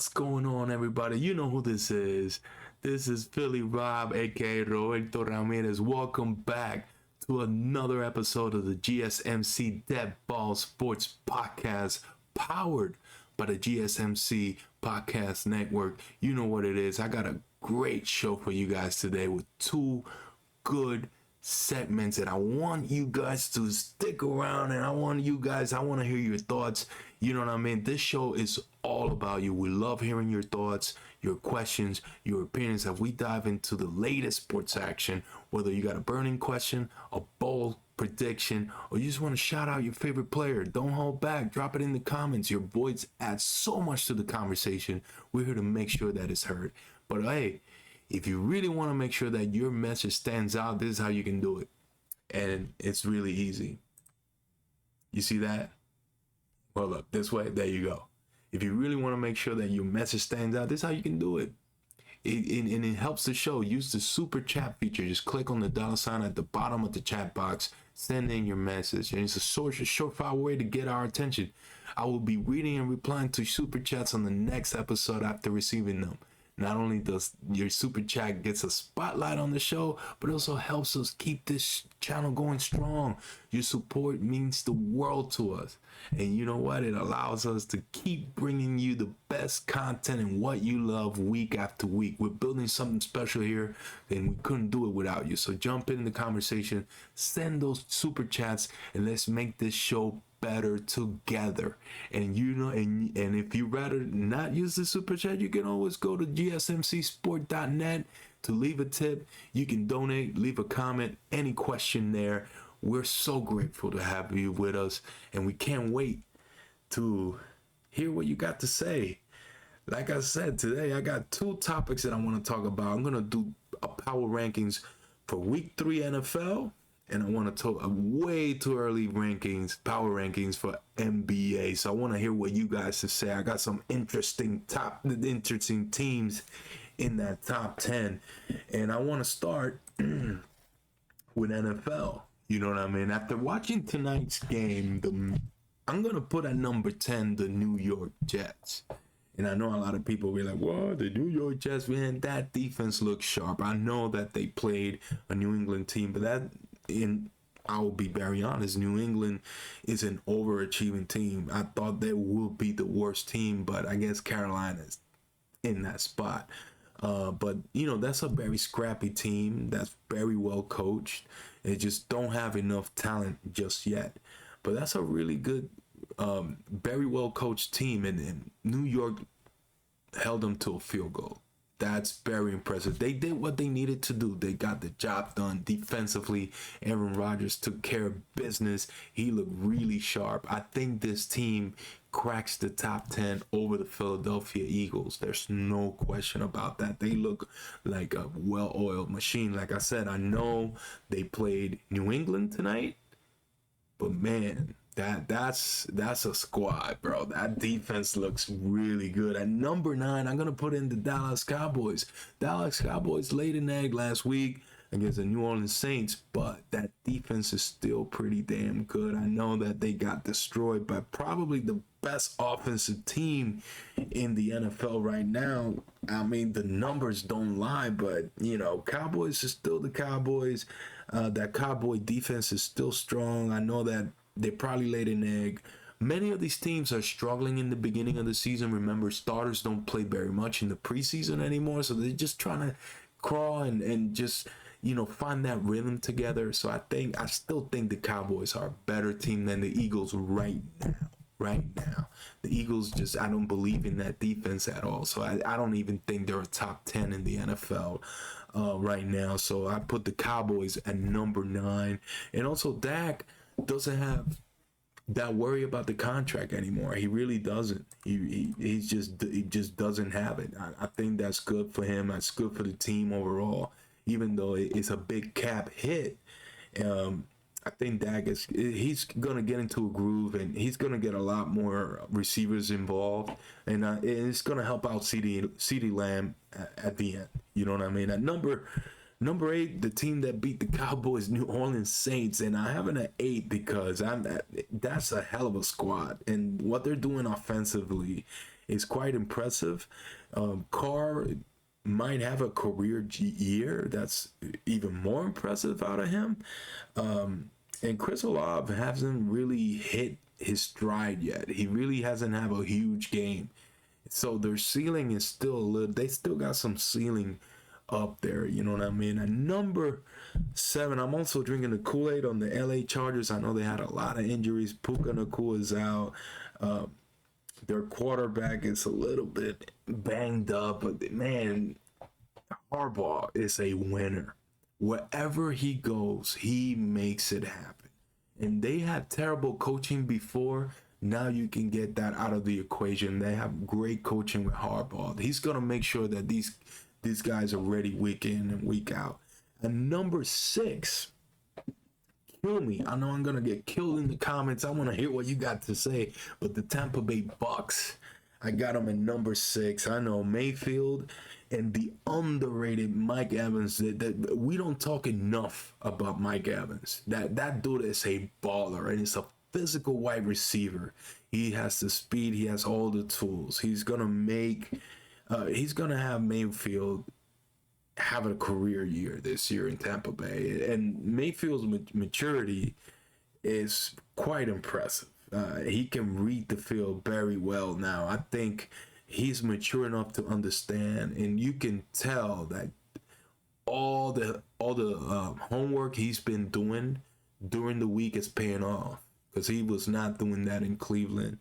What's going on, everybody? You know who this is. This is Philly Rob, aka Roberto Ramirez. Welcome back to another episode of the GSMC Dead Ball Sports Podcast, powered by the GSMC Podcast Network. You know what it is. I got a great show for you guys today with two good segments, and I want you guys to stick around, and I want to hear your thoughts. You know what I mean? This show is all about you. We love hearing your thoughts, your questions, your opinions as we dive into the latest sports action. Whether you got a burning question, a bold prediction, or you just want to shout out your favorite player, don't hold back. Drop it in the comments. Your voice adds so much to the conversation. We're here to make sure that it's heard. But hey, if you really want to make sure that your message stands out, this is how you can do it. And it's really easy. You see that? Well, look, this way. There you go. If you really want to make sure that your message stands out, this is how you can do it. And it helps the show. Use the super chat feature. Just click on the $ at the bottom of the chat box. Send in your message. And it's a surefire way to get our attention. I will be reading and replying to super chats on the next episode after receiving them. Not only does your super chat gets a spotlight on the show, but it also helps us keep this channel going strong. Your support means the world to us. And you know what? It allows us to keep bringing you the best content and what you love week after week. We're building something special here, and we couldn't do it without you. So jump in the conversation, send those super chats, and let's make this show better together. And you know, and if you rather not use the super chat, you can always go to GSMCSportsNetwork to leave a tip. You can donate, leave a comment, any question there. We're so grateful to have you with us, and we can't wait to hear what you got to say. Like I said, today I got two topics that I want to talk about. I'm gonna do a power rankings for week 3 NFL, and I want to talk a way too early power rankings for NBA. So I want to hear what you guys have to say. I got some interesting teams in that top 10, and I want to start with NFL. You know what I mean? After watching tonight's game, I'm gonna put at number 10 the New York Jets. And I know a lot of people will be like, "What? The New York Jets, man, that defense looks sharp." I know that they played a New England team, but I will be very honest, New England is an overachieving team. I thought they would be the worst team, but I guess Carolina's in that spot. But you know, that's a very scrappy team that's very well coached. They just don't have enough talent just yet. But that's a really good, very well coached team, and New York held them to a field goal. That's very impressive. They did what they needed to do. They got the job done defensively. Aaron Rodgers took care of business. He looked really sharp. I think this team cracks the top 10 over the Philadelphia Eagles. There's no question about that. They look like a well-oiled machine. Like I said, I know they played New England tonight, but man, that's a squad, bro. That defense looks really good. At number 9, I'm gonna put in the Dallas Cowboys. Dallas Cowboys laid an egg last week against the New Orleans Saints, but that defense is still pretty damn good. I know that they got destroyed by probably the best offensive team in the NFL right now. I mean, the numbers don't lie, but you know, Cowboys is still the Cowboys. That Cowboy defense is still strong. I know that they probably laid an egg. Many of these teams are struggling in the beginning of the season. Remember, starters don't play very much in the preseason anymore, so they're just trying to crawl and just, you know, find that rhythm together. So I still think the Cowboys are a better team than the Eagles right now. The Eagles I don't believe in that defense at all. So I don't even think they're a top 10 in the NFL right now. So I put the Cowboys at number 9. And also Dak doesn't have that worry about the contract anymore. He really doesn't. He just doesn't have it. I think that's good for him. That's good for the team overall. Even though it's a big cap hit, I think Dak he's gonna get into a groove, and he's gonna get a lot more receivers involved, and it's gonna help out CeeDee Lamb at the end. You know what I mean? At number 8, the team that beat the Cowboys, New Orleans Saints, and I have it at 8 because that's a hell of a squad, and what they're doing offensively is quite impressive. Carr might have a career year that's even more impressive out of him. And Chris Olave hasn't really hit his stride yet. He really hasn't had a huge game. So their ceiling is still a little, they still got some ceiling up there, you know what I mean? At number 7, I'm also drinking the Kool-Aid on the LA Chargers. I know they had a lot of injuries. Puka Nacua is out. Their quarterback is a little bit banged up, but man, Harbaugh is a winner. Wherever he goes, he makes it happen. And they had terrible coaching before. Now you can get that out of the equation. They have great coaching with Harbaugh. He's gonna make sure that these guys are ready week in and week out. And number 6, kill me. I know I'm gonna get killed in the comments. I want to hear what you got to say. But the Tampa Bay Bucks, I got them at number 6. I know Mayfield and the underrated Mike Evans. That we don't talk enough about Mike Evans. That dude is a baller, and he's a physical wide receiver. He has the speed. He has all the tools. He's gonna have Mayfield have a career year this year in Tampa Bay, and Mayfield's maturity is quite impressive. He can read the field very well now. I think he's mature enough to understand, and you can tell that all the homework he's been doing during the week is paying off, because he was not doing that in Cleveland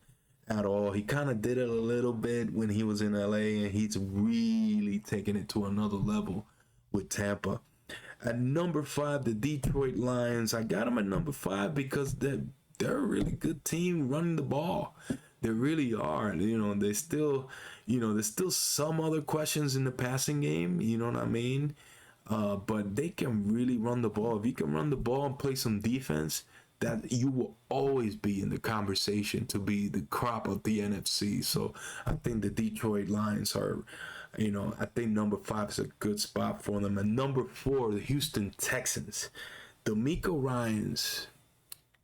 at all. He kind of did it a little bit when he was in LA, and he's really taking it to another level with Tampa. At number 5, the Detroit Lions. I got them at number 5 because they're a really good team running the ball. They really are. You know, there's still some other questions in the passing game. You know what I mean? But they can really run the ball. If you can run the ball and play some defense, that you will always be in the conversation to be the crop of the NFC. So I think the Detroit Lions are, I think number 5 is a good spot for them. And number 4, the Houston Texans. D'Amico Ryans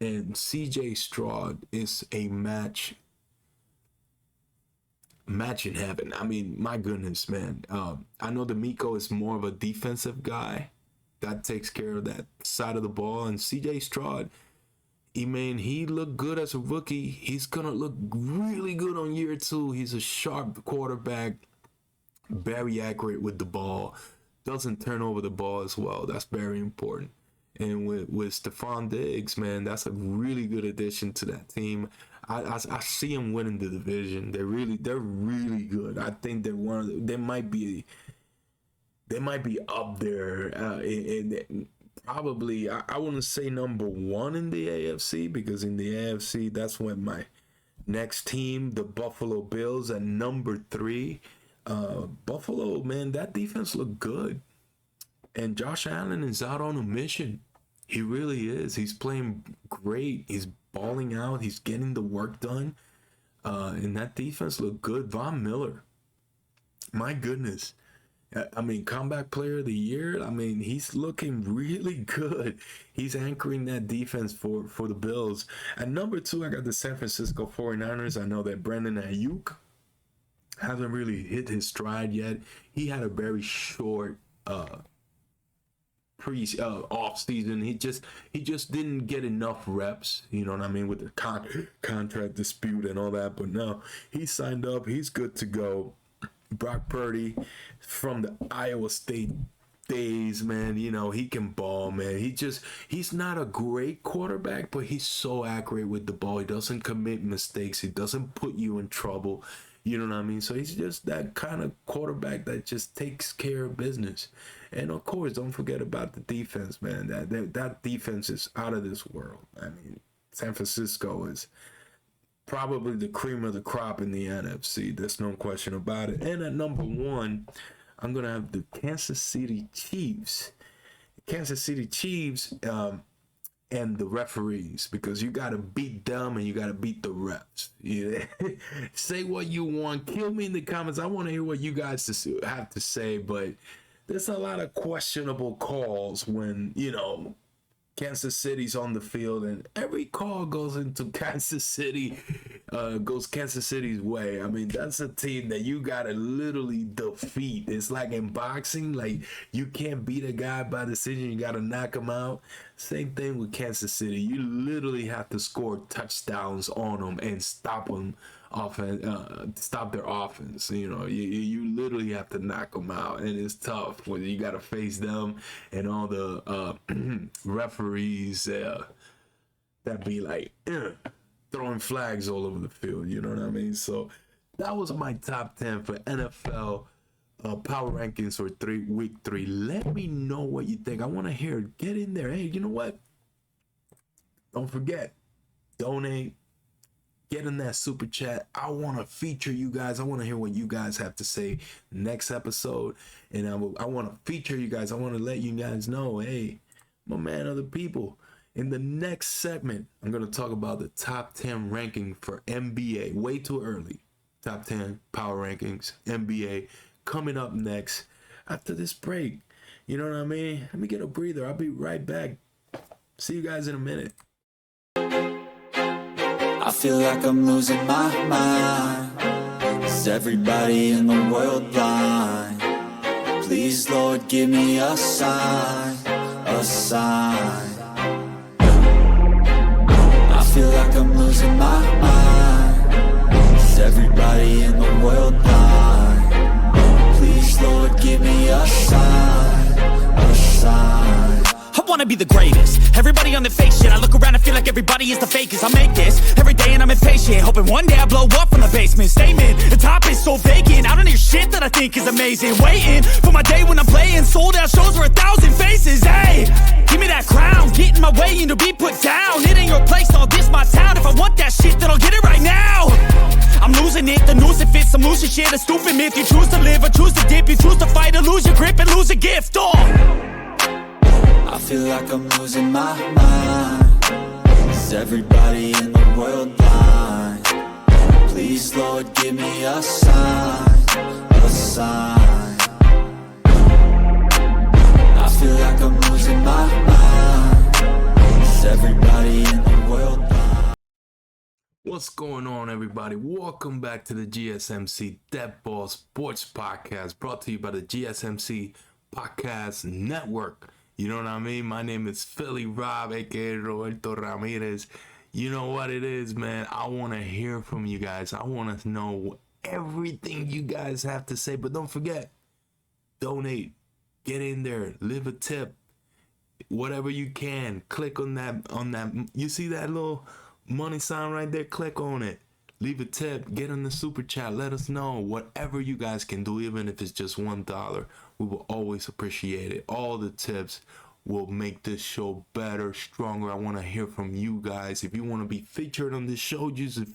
and CJ Stroud is a match in heaven. I mean, my goodness, man. I know D'Amico is more of a defensive guy that takes care of that side of the ball, and CJ Stroud, he looked good as a rookie. He's gonna look really good on year 2. He's a sharp quarterback, very accurate with the ball, doesn't turn over the ball as well. That's very important. And with Stephon Diggs, man, that's a really good addition to that team. I see them winning the division. They're really good. I think they might be up there in probably, I wouldn't say number 1 in the AFC, because in the AFC, that's when my next team, the Buffalo Bills, at number 3. Buffalo, man, that defense looked good. And Josh Allen is out on a mission. He really is. He's playing great. He's balling out. He's getting the work done. And that defense looked good. Von Miller, my goodness. I mean, comeback player of the year. I mean, he's looking really good. He's anchoring that defense for the Bills. At number 2, I got the San Francisco 49ers. I know that Brandon Ayuk hasn't really hit his stride yet. He had a very short off season. He just didn't get enough reps, you know what I mean, with the contract dispute and all that. But no, he signed up. He's good to go. Brock Purdy from the Iowa State days, man, he can ball, man. He's not a great quarterback, but he's so accurate with the ball. He doesn't commit mistakes. He doesn't put you in trouble. You know what I mean? So he's just that kind of quarterback that just takes care of business. And of course, don't forget about the defense, man. That defense is out of this world. I mean, San Francisco is probably the cream of the crop in the NFC. There's no question about it. And at number 1, I'm going to have the Kansas City Chiefs. Kansas City Chiefs and the referees, because you got to beat them and you got to beat the refs. Yeah. Say what you want. Kill me in the comments. I want to hear what you guys have to say, but there's a lot of questionable calls when, Kansas City's on the field, and every call goes into Kansas City. goes Kansas City's way, I mean, that's a team that you gotta literally defeat. It's like in boxing, like you can't beat a guy by decision, you gotta knock him out. Same thing with Kansas City. You literally have to score touchdowns on them and stop them stop their offense. You literally have to knock them out, and it's tough when you gotta face them and all the referees that be like throwing flags all over the field. You know what I mean? So that was my top 10 for NFL power rankings for week 3. Let me know what you think. I want to hear it. Get in there. Hey, you know what? Don't forget, donate. Get in that super chat. I want to feature you guys. I want to hear what you guys have to say next episode. And I want to feature you guys. I want to let you guys know, hey, I'm a man of the people. In the next segment, I'm going to talk about the top 10 ranking for NBA. Way too early. Top 10 power rankings, NBA, coming up next after this break. You know what I mean? Let me get a breather. I'll be right back. See you guys in a minute. I feel like I'm losing my mind. Is everybody in the world blind? Please, Lord, give me a sign, a sign. I feel like I'm losing my mind. Is everybody in the world blind? Please, Lord, give me a sign, a sign. I wanna be the greatest. Everybody on the fake shit. I look around and feel like everybody is the fakest. I make this every day and I'm impatient, hoping one day I blow up from the basement. Statement, the top is so vacant. I don't hear shit that I think is amazing. Waiting for my day when I'm playing sold out shows for 1,000 faces. Hey, give me that crown, get in my way and to be put down. It ain't your place, all this my town. If I want that shit, then I'll get it right now. I'm losing it, the noose it fits. I'm losing shit, a stupid myth. You choose to live or choose to dip. You choose to fight or lose your grip and lose a gift. I feel like I'm losing my mind. Is everybody in the world blind? Please, Lord, give me a sign, a sign. I feel like I'm losing my mind. Is everybody in the world blind? What's going on, everybody? Welcome back to the GSMC Dead Ball Sports Podcast, brought to you by the GSMC Podcast Network. You know what I mean? My name is Philly Rob, aka Roberto Ramirez. You know what it is, man. I want to hear from you guys. I want to know everything you guys have to say. But don't forget, donate. Get in there. Leave a tip. Whatever you can. Click on that. You see that little money sign right there? Click on it. Leave a tip. Get in the super chat. Let us know. Whatever you guys can do, even if it's just $1. We will always appreciate it. All the tips will make this show better, stronger. I want to hear from you guys. If you want to be featured on this show, use a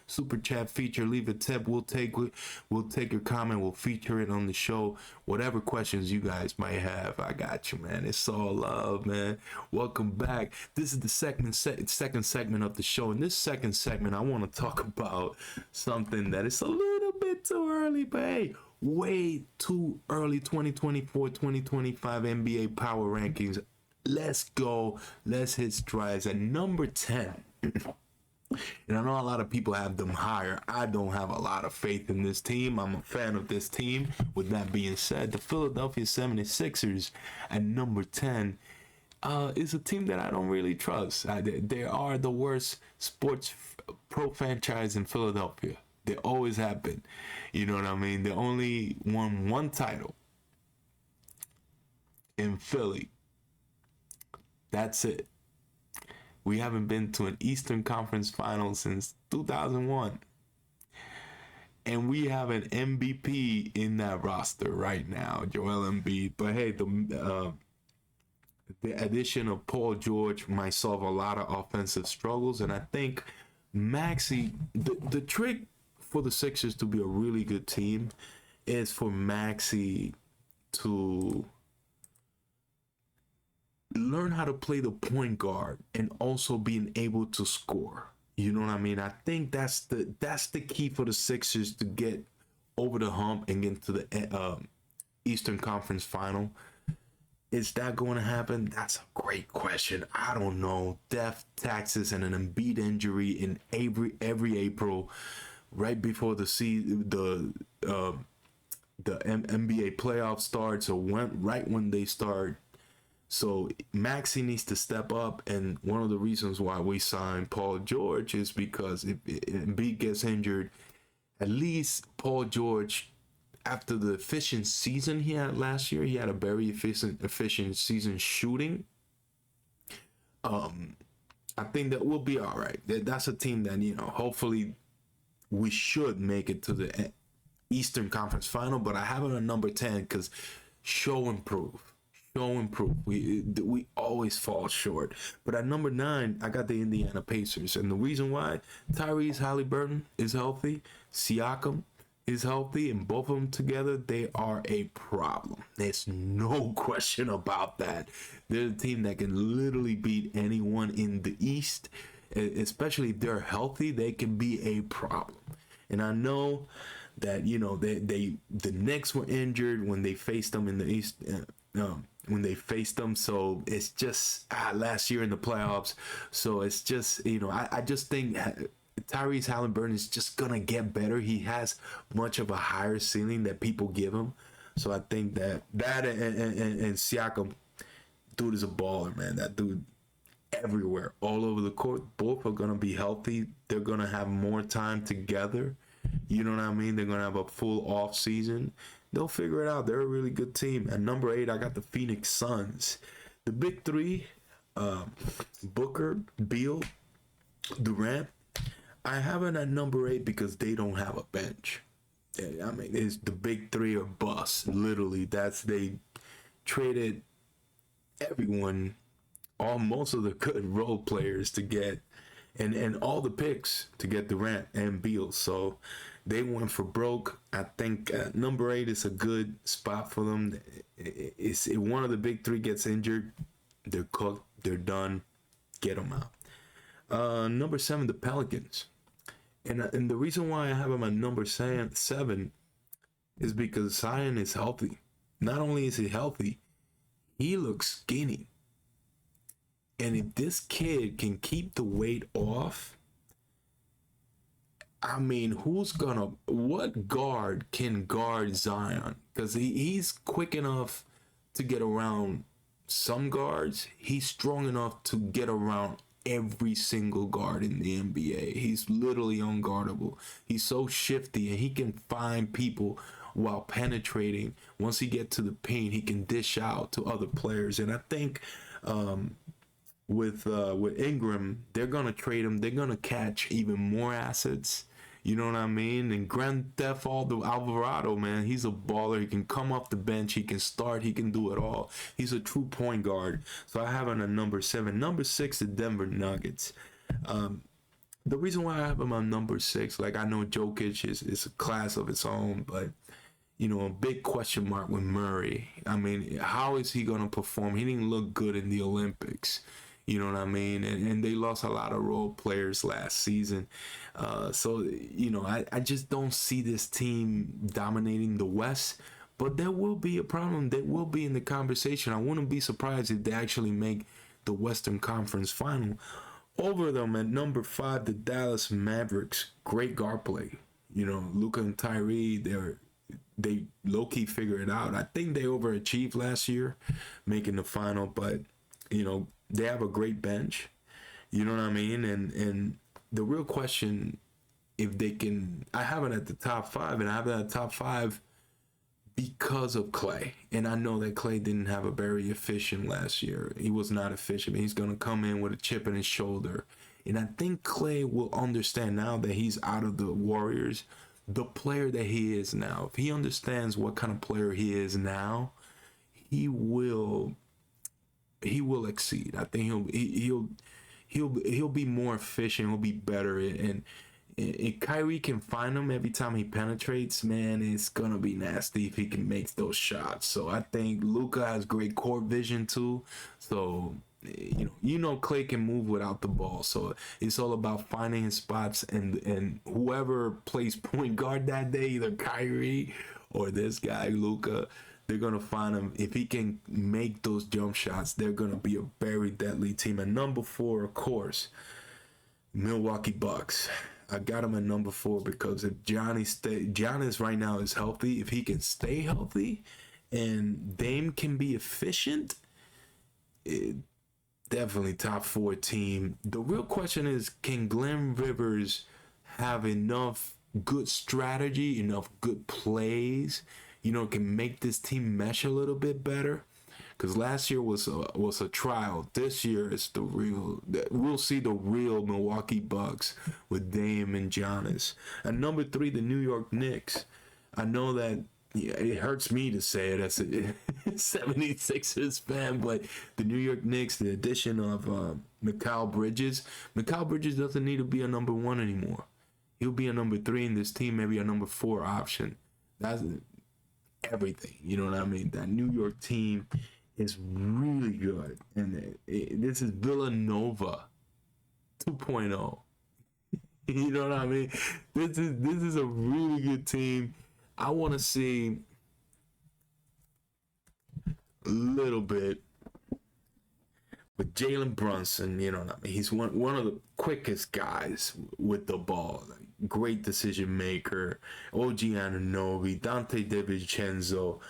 super chat feature. Leave a tip. We'll take your comment. We'll feature it on the show. Whatever questions you guys might have, I got you, man. It's all love, man. Welcome back. This is the second segment of the show. In this second segment, I want to talk about something that is a little bit too early, but hey, way too early. 2024-2025 NBA power rankings. Let's go. Let's hit strides at number 10. And I know a lot of people have them higher. I don't have a lot of faith in this team. I'm a fan of this team. With that being said, the Philadelphia 76ers at number 10 is a team that I don't really trust. They are the worst sports pro franchise in Philadelphia. They always have been. You know what I mean? They only won one title in Philly. That's it. We haven't been to an Eastern Conference Final since 2001. And we have an MVP in that roster right now, Joel Embiid. But hey, the addition of Paul George might solve a lot of offensive struggles. And I think Maxey, the trick for the Sixers to be a really good team is for Maxey to learn how to play the point guard and also being able to score. You know what I mean? I think that's the key for the Sixers to get over the hump and get to the Eastern Conference Final. Is that going to happen? That's a great question. I don't know. Death, taxes, and an Embiid injury in every April, right before the NBA playoff starts, or right when they start. So Maxey needs to step up, and one of the reasons why we signed Paul George is because if Embiid gets injured, at least Paul George, after the efficient season he had last year, he had a very efficient season shooting. I think that we'll be all right. That's a team that, hopefully we should make it to the Eastern Conference Final, but I have it on number 10 because show improve. We always fall short. But at number 9, I got the Indiana Pacers. And the reason why, Tyrese Halliburton is healthy, Siakam is healthy, and both of them together, they are a problem. There's no question about that. They're a team that can literally beat anyone in the East. Especially if they're healthy, they can be a problem. And I know that, the Knicks were injured when they faced them in the East. So it's just last year in the playoffs. So it's just, I just think Tyrese Halliburton is just gonna get better. He has much of a higher ceiling that people give him. So I think that and Siakam, dude is a baller, man. That dude everywhere, all over the court. Both are gonna be healthy. They're gonna have more time together. You know what I mean? They're gonna have a full off season. They'll figure it out. They're a really good team. At number 8, I got the Phoenix Suns. The big three, Booker, Beal, Durant. I have it at number 8 because they don't have a bench. I mean, it's the big three or bust. Literally, they traded everyone, most of the good role players to get, and all the picks to get Durant and Beal. So they went for broke. I think number 8 is a good spot for them. If one of the big three gets injured, they're cooked. They're done. Get them out. Number 7, the Pelicans. And the reason why I have him at number 7 is because Zion is healthy. Not only is he healthy, he looks skinny. And if this kid can keep the weight off, I mean, what guard can guard Zion? Because he's quick enough to get around some guards. He's strong enough to get around every single guard in the NBA. He's literally unguardable. He's so shifty, and he can find people while penetrating. Once he gets to the paint, he can dish out to other players. And I think with Ingram, they're gonna trade him. They're gonna catch even more assets. You know what I mean? And Grand Theft Auto Alvarado, man, he's a baller. He can come off the bench. He can start. He can do it all. He's a true point guard. So I have him at number 7. Number 6, the Denver Nuggets. The reason why I have him on number 6, like, I know Jokic is a class of its own, but, a big question mark with Murray. I mean, how is he going to perform? He didn't look good in the Olympics. You know what I mean? And they lost a lot of role players last season. So, I just don't see this team dominating the West. But there will be a problem. They will be in the conversation. I wouldn't be surprised if they actually make the Western Conference Final. Over them at number 5, the Dallas Mavericks. Great guard play. Luka and Tyree, they low-key figured it out. I think they overachieved last year, making the final. But, they have a great bench. You know what I mean? And the real question, if they can, I have it at the top 5, and I have it at the top 5 because of Clay. And I know that Clay didn't have a very efficient last year. He was not efficient. He's going to come in with a chip on his shoulder. And I think Clay will understand now that he's out of the Warriors, the player that he is now. If he understands what kind of player he is now, he will exceed. I think he'll be more efficient. He'll be better, and Kyrie can find him every time he penetrates. Man, it's gonna be nasty if he can make those shots. So I think Luka has great court vision too. So Clay can move without the ball. So it's all about finding his spots, and whoever plays point guard that day, either Kyrie or this guy Luka, they're going to find him. If he can make those jump shots, they're going to be a very deadly team. And number 4, of course, Milwaukee Bucks. I got him at number 4 because if Giannis right now is healthy, if he can stay healthy and Dame can be efficient, definitely top 4 team. The real question is, can Glenn Rivers have enough good strategy, enough good plays, can make this team mesh a little bit better? Because last year was a trial. This year is the real. We'll see the real Milwaukee Bucks with Dame and Giannis. And number 3, the New York Knicks. I know that it hurts me to say it as a 76ers fan, but the New York Knicks, the addition of Mikal Bridges. Mikal Bridges doesn't need to be a number 1 anymore. He'll be a number 3 in this team, maybe a number 4 option. That's everything. You know what I mean? That New York team is really good. And this is Villanova 2.0. You know what I mean? This is a really good team. I want to see a little bit with Jalen Brunson. You know what I mean? He's one of the quickest guys with the ball. Great decision maker. OG Anunoby, Dante DiVincenzo,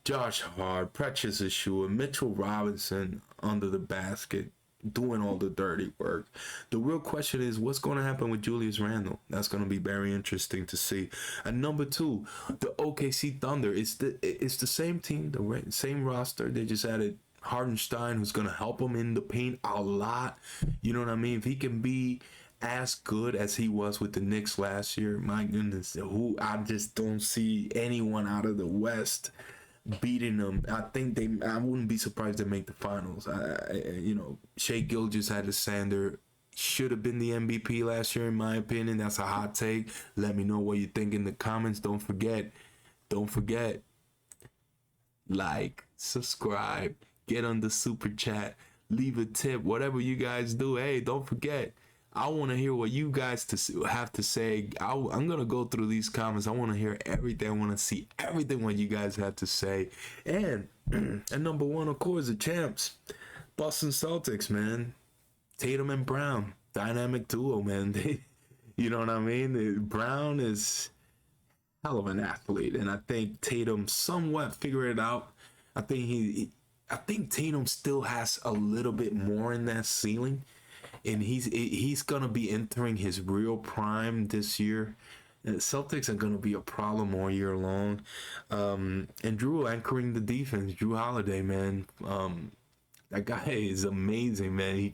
Josh Hart, Precious Achiuwa, Mitchell Robinson under the basket, doing all the dirty work. The real question is, what's going to happen with Julius Randle? That's going to be very interesting to see. And number 2, the OKC Thunder. It's the same team, the same roster. They just added Hardenstein, who's going to help them in the paint a lot. You know what I mean? If he can be as good as he was with the Knicks last year, my goodness, I just don't see anyone out of the West beating them. I wouldn't be surprised to make the finals. Shai Gilgeous-Alexander should have been the MVP last year, in my opinion. That's a hot take. Let me know what you think in the comments. Don't forget, like, subscribe, get on the super chat, leave a tip, whatever you guys do. Hey, don't forget, I want to hear what you guys have to say. I'm going to go through these comments. I want to hear everything. I want to see everything what you guys have to say. And number 1, of course, the champs, Boston Celtics, man. Tatum and Brown, dynamic duo, man. You know what I mean? Brown is hell of an athlete, and I think Tatum somewhat figured it out. I think Tatum still has a little bit more in that ceiling. And he's going to be entering his real prime this year. And the Celtics are going to be a problem all year long. And Drew anchoring the defense. Drew Holiday, man. That guy is amazing, man.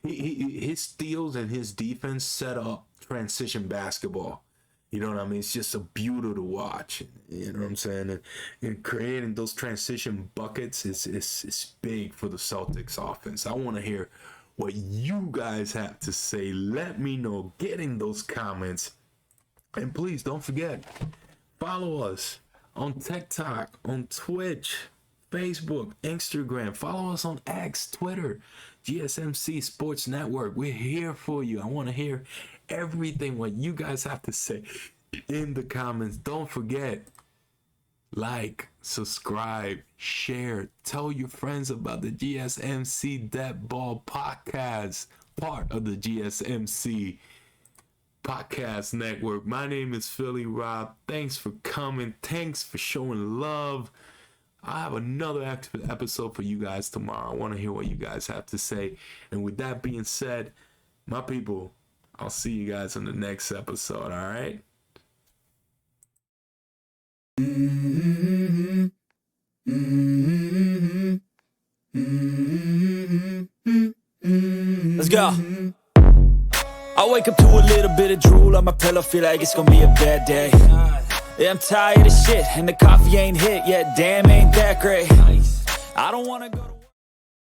His steals and his defense set up transition basketball. You know what I mean? It's just a beauty to watch. You know what I'm saying? And creating those transition buckets is big for the Celtics offense. I want to hear what you guys have to say. Let me know. Get in those comments. And please don't forget, follow us on TikTok, on Twitch, Facebook, Instagram. Follow us on X, Twitter, GSMC Sports Network. We're here for you. I want to hear everything what you guys have to say in the comments. Don't forget, like, subscribe, share, tell your friends about the GSMC Dead Ball Podcast, part of the GSMC Podcast Network. My name is Philly Rob. Thanks for coming. Thanks for showing love. I have another episode for you guys tomorrow. I want to hear what you guys have to say. And with that being said, my people, I'll see you guys on the next episode, all right? Let's go. I wake up to a little bit of drool on my pillow, feel like it's gonna be a bad day. Yeah, I'm tired of shit, and the coffee ain't hit yet, damn, ain't that great. I don't wanna go to